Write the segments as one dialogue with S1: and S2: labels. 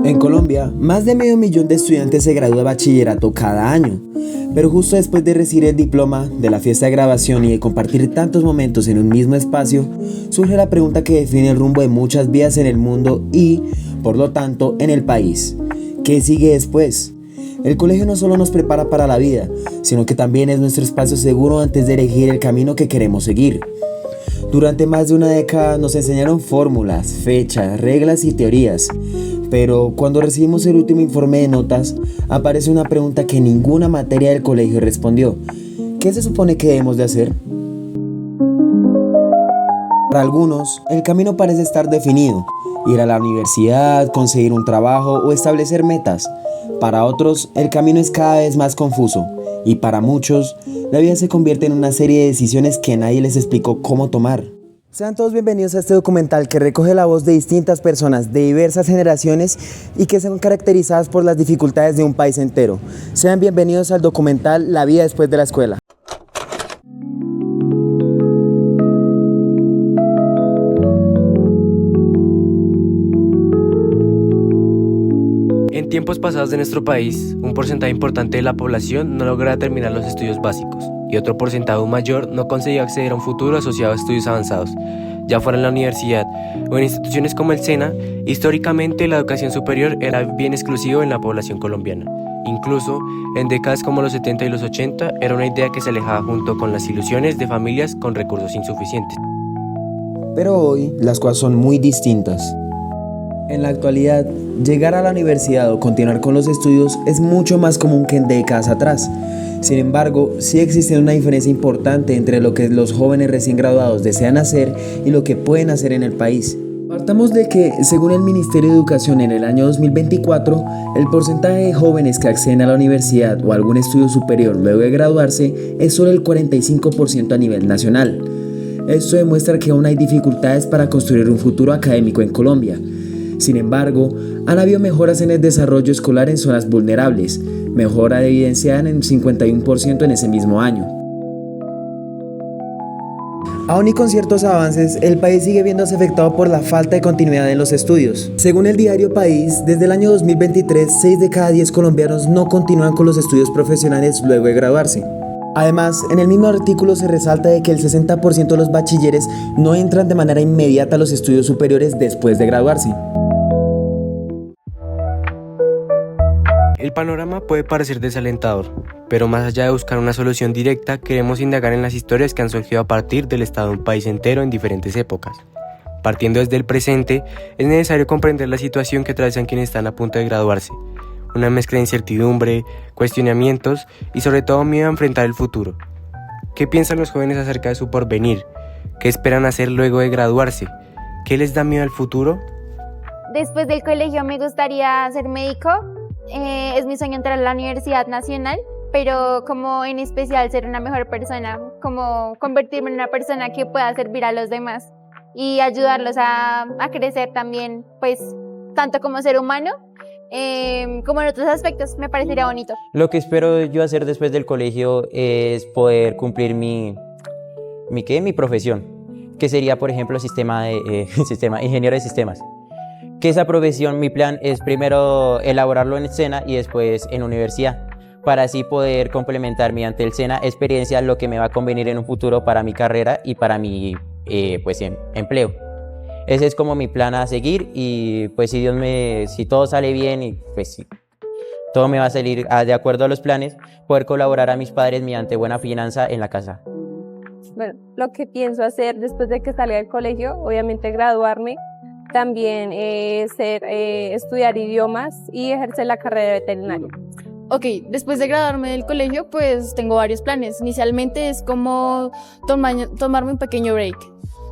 S1: En Colombia, más de medio millón de estudiantes se gradúan de bachillerato cada año, pero justo después de recibir el diploma, de la fiesta de grabación y de compartir tantos momentos en un mismo espacio, surge la pregunta que define el rumbo de muchas vidas en el mundo y, por lo tanto, en el país. ¿Qué sigue después? El colegio no solo nos prepara para la vida, sino que también es nuestro espacio seguro antes de elegir el camino que queremos seguir. Durante más de una década nos enseñaron fórmulas, fechas, reglas y teorías, pero cuando recibimos el último informe de notas, aparece una pregunta que ninguna materia del colegio respondió. ¿Qué se supone que debemos de hacer? Para algunos, el camino parece estar definido: ir a la universidad, conseguir un trabajo o establecer metas. Para otros, el camino es cada vez más confuso, y para muchos, la vida se convierte en una serie de decisiones que nadie les explicó cómo tomar. Sean todos bienvenidos a este documental que recoge la voz de distintas personas de diversas generaciones y que son caracterizadas por las dificultades de un país entero. Sean bienvenidos al documental La vida después de la escuela.
S2: En tiempos pasados de nuestro país, un porcentaje importante de la población no logra terminar los estudios básicos y otro porcentaje aún mayor no consiguió acceder a un futuro asociado a estudios avanzados, ya fuera en la universidad o en instituciones como el SENA. Históricamente la educación superior era bien exclusivo en la población colombiana. Incluso en décadas como los 70 y los 80 era una idea que se alejaba junto con las ilusiones de familias con recursos insuficientes.
S1: Pero hoy las cosas son muy distintas. En la actualidad, llegar a la universidad o continuar con los estudios es mucho más común que en décadas atrás. Sin embargo, sí existe una diferencia importante entre lo que los jóvenes recién graduados desean hacer y lo que pueden hacer en el país. Partamos de que, según el Ministerio de Educación, en el año 2024, el porcentaje de jóvenes que acceden a la universidad o a algún estudio superior luego de graduarse es solo el 45% a nivel nacional. Esto demuestra que aún hay dificultades para construir un futuro académico en Colombia. Sin embargo, han habido mejoras en el desarrollo escolar en zonas vulnerables, mejora evidenciada en el 51% en ese mismo año. Aún y con ciertos avances, el país sigue viéndose afectado por la falta de continuidad en los estudios. Según el diario País, desde el año 2023, 6 de cada 10 colombianos no continúan con los estudios profesionales luego de graduarse. Además, en el mismo artículo se resalta de que el 60% de los bachilleres no entran de manera inmediata a los estudios superiores después de graduarse.
S2: El panorama puede parecer desalentador, pero más allá de buscar una solución directa, queremos indagar en las historias que han surgido a partir del estado de un país entero en diferentes épocas. Partiendo desde el presente, es necesario comprender la situación que atraviesan quienes están a punto de graduarse. Una mezcla de incertidumbre, cuestionamientos y sobre todo miedo a enfrentar el futuro. ¿Qué piensan los jóvenes acerca de su porvenir? ¿Qué esperan hacer luego de graduarse? ¿Qué les da miedo al futuro?
S3: Después del colegio me gustaría ser médico. Es mi sueño entrar a la Universidad Nacional, pero como en especial ser una mejor persona, como convertirme en una persona que pueda servir a los demás y ayudarlos a crecer también, pues tanto como ser humano como en otros aspectos. Me parecería bonito.
S4: Lo que espero yo hacer después del colegio es poder cumplir mi profesión, que sería, por ejemplo, ingeniero de sistemas. Que esa profesión, mi plan es primero elaborarlo en SENA y después en universidad, para así poder complementar mediante el SENA experiencia lo que me va a convenir en un futuro para mi carrera y para mi empleo. Ese es como mi plan a seguir y pues si todo sale bien y pues si todo me va a salir de acuerdo a los planes, poder colaborar a mis padres mediante buena finanza en la casa.
S5: Bueno, lo que pienso hacer después de que salga del colegio, obviamente graduarme, también estudiar idiomas y ejercer la carrera de veterinario.
S6: Ok, después de graduarme del colegio, pues tengo varios planes. Inicialmente es como tomarme un pequeño break,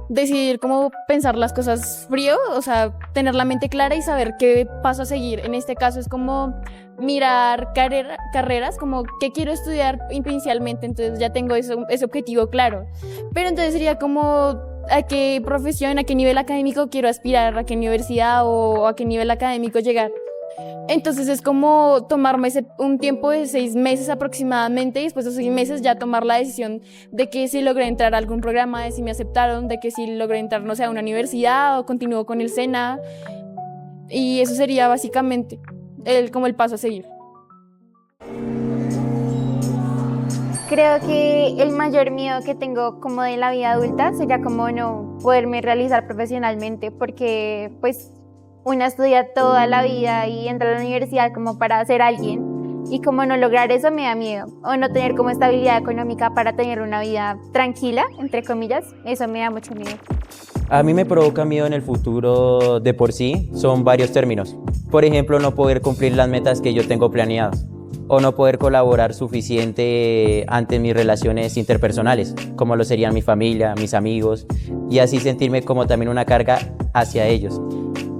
S6: decidir cómo pensar las cosas frío, o sea, tener la mente clara y saber qué paso a seguir. En este caso es como mirar carreras, como qué quiero estudiar inicialmente, entonces ya tengo ese objetivo claro. Pero entonces sería como a qué profesión, a qué nivel académico quiero aspirar, a qué universidad o a qué nivel académico llegar. Entonces es como tomarme un tiempo de 6 meses aproximadamente y después de 6 meses ya tomar la decisión de que si logré entrar a algún programa, de si me aceptaron, de que si logré entrar, no sé, a una universidad o continúo con el SENA. Y eso sería básicamente como el paso a seguir.
S3: Creo que el mayor miedo que tengo como de la vida adulta sería como no poderme realizar profesionalmente, porque pues una estudia toda la vida y entra a la universidad como para ser alguien, y como no lograr eso me da miedo, o no tener como estabilidad económica para tener una vida tranquila, entre comillas, eso me da mucho miedo.
S4: A mí me provoca miedo en el futuro de por sí, son varios términos. Por ejemplo, no poder cumplir las metas que yo tengo planeadas, o no poder colaborar suficiente ante mis relaciones interpersonales, como lo serían mi familia, mis amigos, y así sentirme como también una carga hacia ellos.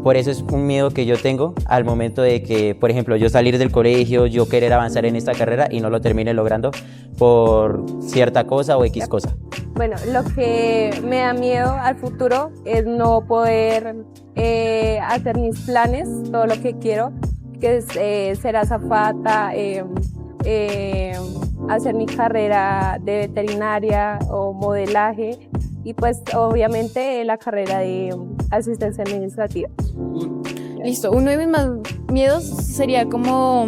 S4: Por eso es un miedo que yo tengo al momento de que, por ejemplo, yo salir del colegio, yo querer avanzar en esta carrera y no lo termine logrando por cierta cosa o X cosa.
S5: Bueno, lo que me da miedo al futuro es no poder hacer mis planes, todo lo que quiero, que es ser azafata, hacer mi carrera de veterinaria o modelaje y pues obviamente la carrera de asistencia administrativa.
S6: Listo, uno de mis más miedos sería como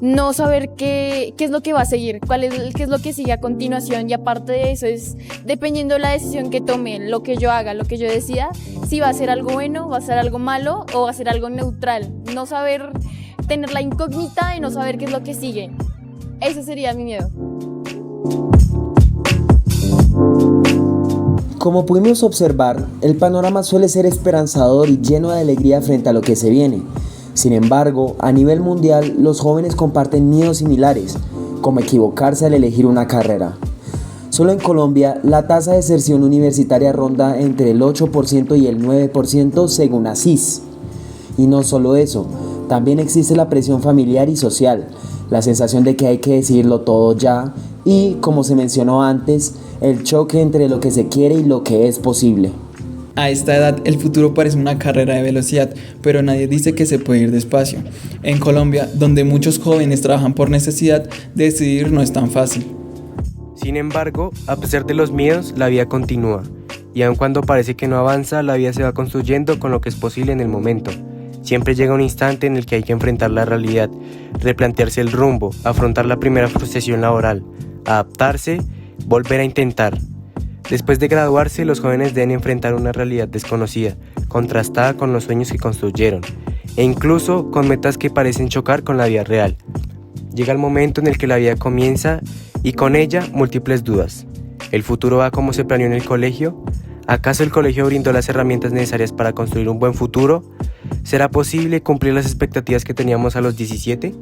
S6: no saber qué es lo que va a seguir, qué es lo que sigue a continuación, y aparte de eso es, dependiendo de la decisión que tome, lo que yo haga, lo que yo decida, si va a ser algo bueno, va a ser algo malo o va a ser algo neutral. No saber, tener la incógnita de no saber qué es lo que sigue. Ese sería mi miedo.
S1: Como pudimos observar, el panorama suele ser esperanzador y lleno de alegría frente a lo que se viene. Sin embargo, a nivel mundial, los jóvenes comparten miedos similares, como equivocarse al elegir una carrera. Solo en Colombia, la tasa de deserción universitaria ronda entre el 8% y el 9% según ACIS. Y no solo eso, también existe la presión familiar y social, la sensación de que hay que decidirlo todo ya y, como se mencionó antes, el choque entre lo que se quiere y lo que es posible.
S7: A esta edad el futuro parece una carrera de velocidad, pero nadie dice que se puede ir despacio. En Colombia, donde muchos jóvenes trabajan por necesidad, decidir no es tan fácil.
S2: Sin embargo, a pesar de los miedos, la vida continúa. Y aun cuando parece que no avanza, la vida se va construyendo con lo que es posible en el momento. Siempre llega un instante en el que hay que enfrentar la realidad, replantearse el rumbo, afrontar la primera frustración laboral, adaptarse, volver a intentar. Después de graduarse, los jóvenes deben enfrentar una realidad desconocida, contrastada con los sueños que construyeron, e incluso con metas que parecen chocar con la vida real. Llega el momento en el que la vida comienza y con ella múltiples dudas. ¿El futuro va como se planeó en el colegio? ¿Acaso el colegio brindó las herramientas necesarias para construir un buen futuro? ¿Será posible cumplir las expectativas que teníamos a los 17?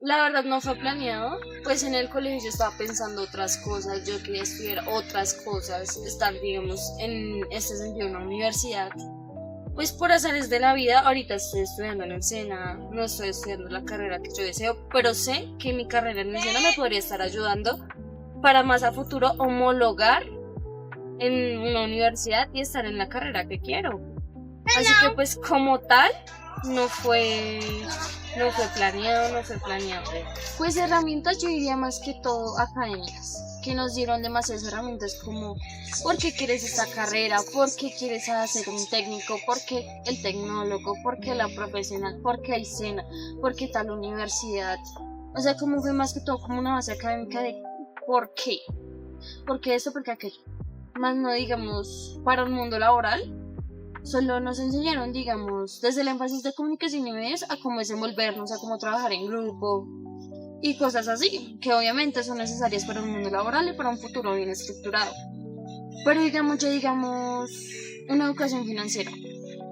S8: La verdad no fue planeado, pues en el colegio yo estaba pensando otras cosas, yo quería estudiar otras cosas, estar digamos en este sentido en una universidad. Pues por azares de la vida, ahorita estoy estudiando en el SENA, no estoy estudiando la carrera que yo deseo, pero sé que mi carrera en el SENA me podría estar ayudando para más a futuro homologar en una universidad y estar en la carrera que quiero. Así que pues como tal, no fue planeado. Pues herramientas yo diría más que todo académicas, que nos dieron demasiadas herramientas como ¿por qué quieres esta carrera? ¿Por qué quieres hacer un técnico? ¿Por qué el tecnólogo? ¿Por qué la profesional? ¿Por qué el SENA? ¿Por qué tal universidad? O sea, como fue más que todo como una base académica de ¿por qué? ¿Por qué esto? ¿Por qué aquello? Más no digamos para un mundo laboral. Solo nos enseñaron, digamos, desde el énfasis de comunicación y medios a cómo desenvolvernos, a cómo trabajar en grupo y cosas así, que obviamente son necesarias para un mundo laboral y para un futuro bien estructurado. Pero digamos, una educación financiera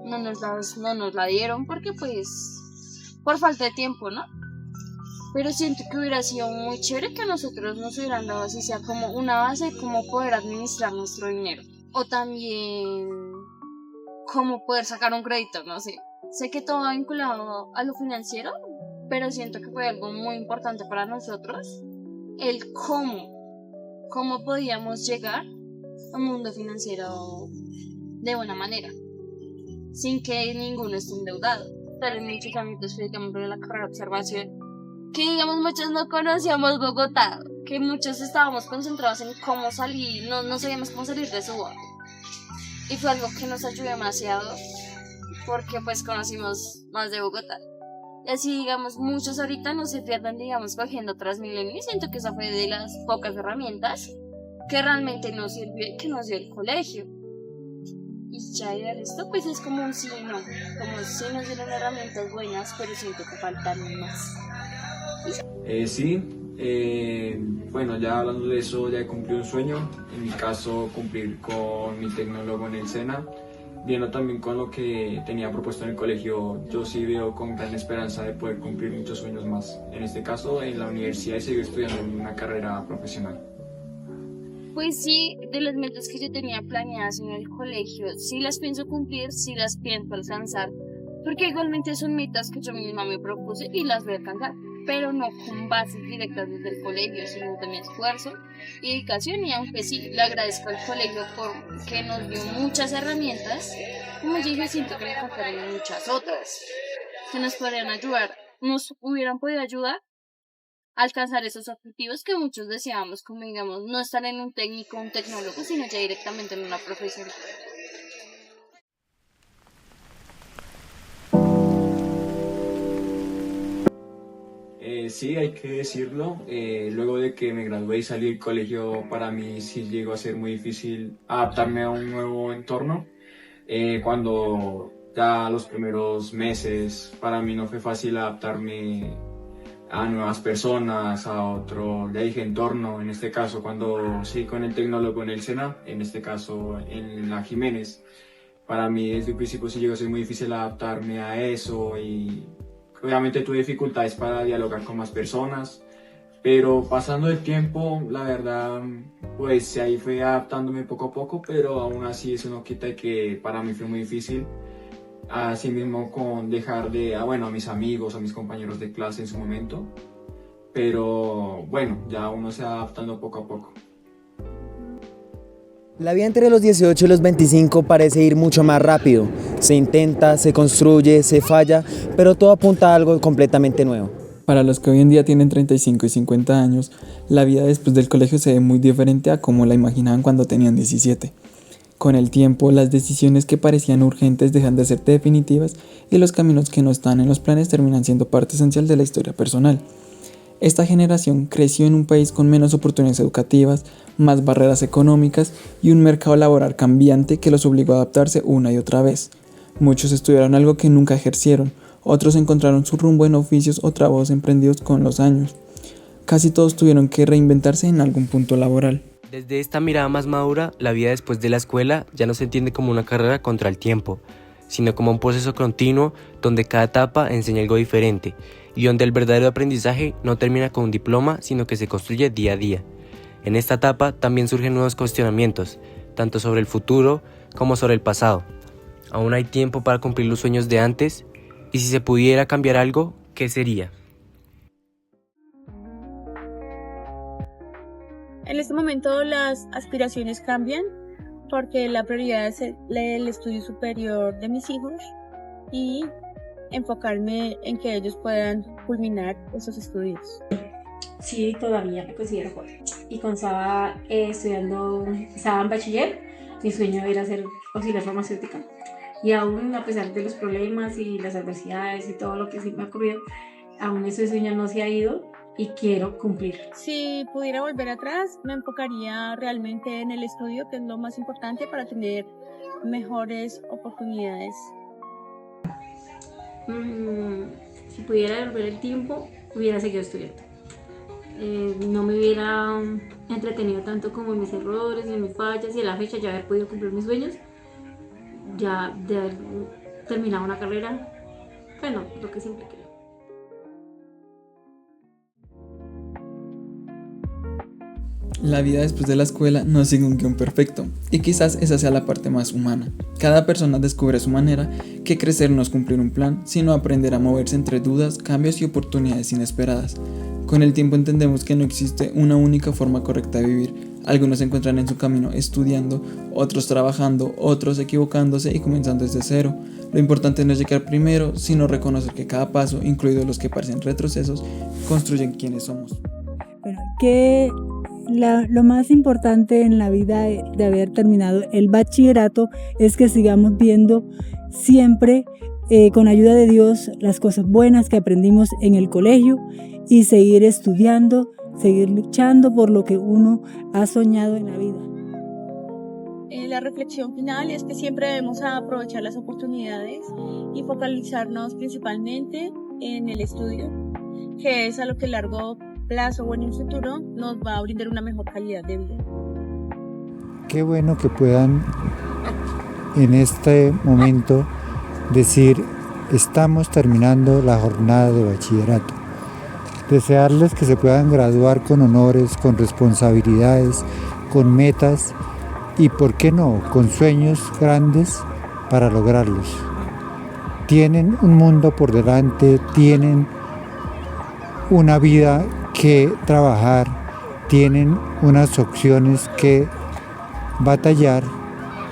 S8: no nos la dieron porque pues por falta de tiempo, ¿no? Pero siento que hubiera sido muy chévere que a nosotros nos hubieran dado así sea como una base de cómo poder administrar nuestro dinero. O también cómo poder sacar un crédito, no sé. Sé que todo va vinculado a lo financiero, pero siento que fue algo muy importante para nosotros el cómo podíamos llegar a un mundo financiero de buena manera, sin que ninguno esté endeudado. Pero en mi también digamos de la carrera de observación, que digamos muchos no conocíamos Bogotá, que muchos estábamos concentrados en cómo salir, no sabíamos cómo salir de Suba. Y fue algo que nos ayudó demasiado, porque pues conocimos más de Bogotá. Y así, digamos, muchos ahorita no se pierdan, digamos, cogiendo Transmilenio, y siento que esa fue de las pocas herramientas que realmente nos sirvió y que nos dio el colegio. Y ya de resto, pues es como un sí y no, como sí nos dieron herramientas buenas, pero siento que faltan más.
S9: Bueno, ya hablando de eso, ya he cumplido un sueño, en mi caso cumplir con mi tecnólogo en el SENA. Viendo también con lo que tenía propuesto en el colegio, yo sí veo con gran esperanza de poder cumplir muchos sueños más. En este caso, en la universidad y seguir estudiando en una carrera profesional.
S8: Pues sí, de las metas que yo tenía planeadas en el colegio, sí las pienso cumplir, sí las pienso alcanzar, porque igualmente son metas que yo misma me propuse y las voy a alcanzar, pero no con bases directas desde el colegio, sino de mi esfuerzo y dedicación. Y aunque sí le agradezco al colegio porque nos dio muchas herramientas, como yo dije, siento que le faltaron muchas otras que nos podrían ayudar, nos hubieran podido ayudar a alcanzar esos objetivos que muchos deseábamos, como digamos, no estar en un técnico, un tecnólogo, sino ya directamente en una profesión.
S9: Sí, hay que decirlo. Luego de que me gradué y salí del colegio, para mí sí llegó a ser muy difícil adaptarme a un nuevo entorno. Cuando ya los primeros meses, para mí no fue fácil adaptarme a nuevas personas, a otro, ya dije, entorno. En este caso, cuando sí con el tecnólogo en el SENA, en este caso en la Jiménez, para mí desde el principio sí llegó a ser muy difícil adaptarme a eso, y obviamente tuve dificultades para dialogar con más personas, pero pasando el tiempo, la verdad, pues ahí fue adaptándome poco a poco, pero aún así eso no quita que para mí fue muy difícil. Así mismo con dejar a mis amigos, a mis compañeros de clase en su momento, pero bueno, ya uno se va adaptando poco a poco.
S1: La vida entre los 18 y los 25 parece ir mucho más rápido. Se intenta, se construye, se falla, pero todo apunta a algo completamente nuevo.
S7: Para los que hoy en día tienen 35 y 50 años, la vida después del colegio se ve muy diferente a como la imaginaban cuando tenían 17. Con el tiempo, las decisiones que parecían urgentes dejan de ser definitivas y los caminos que no están en los planes terminan siendo parte esencial de la historia personal. Esta generación creció en un país con menos oportunidades educativas, más barreras económicas y un mercado laboral cambiante que los obligó a adaptarse una y otra vez. Muchos estudiaron algo que nunca ejercieron, otros encontraron su rumbo en oficios o trabajos emprendidos con los años. Casi todos tuvieron que reinventarse en algún punto laboral.
S2: Desde esta mirada más madura, la vida después de la escuela ya no se entiende como una carrera contra el tiempo, sino como un proceso continuo donde cada etapa enseña algo diferente y donde el verdadero aprendizaje no termina con un diploma, sino que se construye día a día. En esta etapa también surgen nuevos cuestionamientos, tanto sobre el futuro como sobre el pasado. Aún hay tiempo para cumplir los sueños de antes, y si se pudiera cambiar algo, ¿qué sería?
S10: En este momento las aspiraciones cambian porque la prioridad es el estudio superior de mis hijos y enfocarme en que ellos puedan culminar esos estudios.
S11: Sí, todavía me considero joven. Y cuando estaba estaba en bachiller, mi sueño era ser auxiliar farmacéutica. Y aún a pesar de los problemas y las adversidades y todo lo que sí me ha ocurrido, aún ese sueño no se ha ido y quiero cumplir.
S10: Si pudiera volver atrás, me enfocaría realmente en el estudio, que es lo más importante para tener mejores oportunidades.
S11: Si pudiera volver el tiempo, hubiera seguido estudiando. No me hubiera entretenido tanto como en mis errores y en mis fallas, y a la fecha ya haber podido cumplir mis sueños, ya de haber terminado una carrera, bueno, lo que siempre quería.
S7: La vida después de la escuela no sigue un guión perfecto, y quizás esa sea la parte más humana. Cada persona descubre a su manera que crecer no es cumplir un plan, sino aprender a moverse entre dudas, cambios y oportunidades inesperadas. Con el tiempo entendemos que no existe una única forma correcta de vivir. Algunos se encuentran en su camino estudiando, otros trabajando, otros equivocándose y comenzando desde cero. Lo importante no es llegar primero, sino reconocer que cada paso, incluidos los que parecen retrocesos, construyen quienes somos.
S12: Bueno, que lo más importante en la vida de haber terminado el bachillerato es que sigamos viendo siempre con ayuda de Dios las cosas buenas que aprendimos en el colegio y seguir estudiando, seguir luchando por lo que uno ha soñado en la vida.
S10: La reflexión final es que siempre debemos aprovechar las oportunidades y focalizarnos principalmente en el estudio, que es a lo que a largo plazo o en un futuro nos va a brindar una mejor calidad de vida.
S13: Qué bueno que puedan en este momento decir, estamos terminando la jornada de bachillerato. Desearles que se puedan graduar con honores, con responsabilidades, con metas y, ¿por qué no?, con sueños grandes para lograrlos. Tienen un mundo por delante, tienen una vida que trabajar, tienen unas opciones que batallar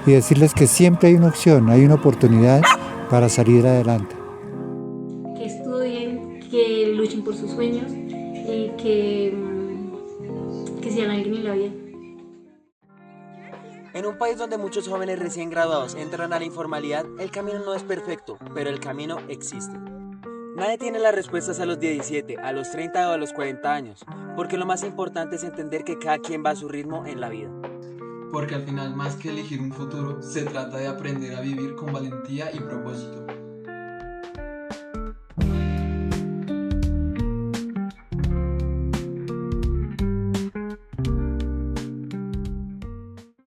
S13: y decirles que siempre hay una opción, hay una oportunidad para salir adelante.
S11: Que estudien, que luchen por sus sueños y que sean alguien en la vida.
S2: En un país donde muchos jóvenes recién graduados entran a la informalidad, el camino no es perfecto, pero el camino existe. Nadie tiene las respuestas a los 17, a los 30 o a los 40 años, porque lo más importante es entender que cada quien va a su ritmo en la vida.
S7: Porque al final, más que elegir un futuro, se trata de aprender a vivir con valentía y propósito.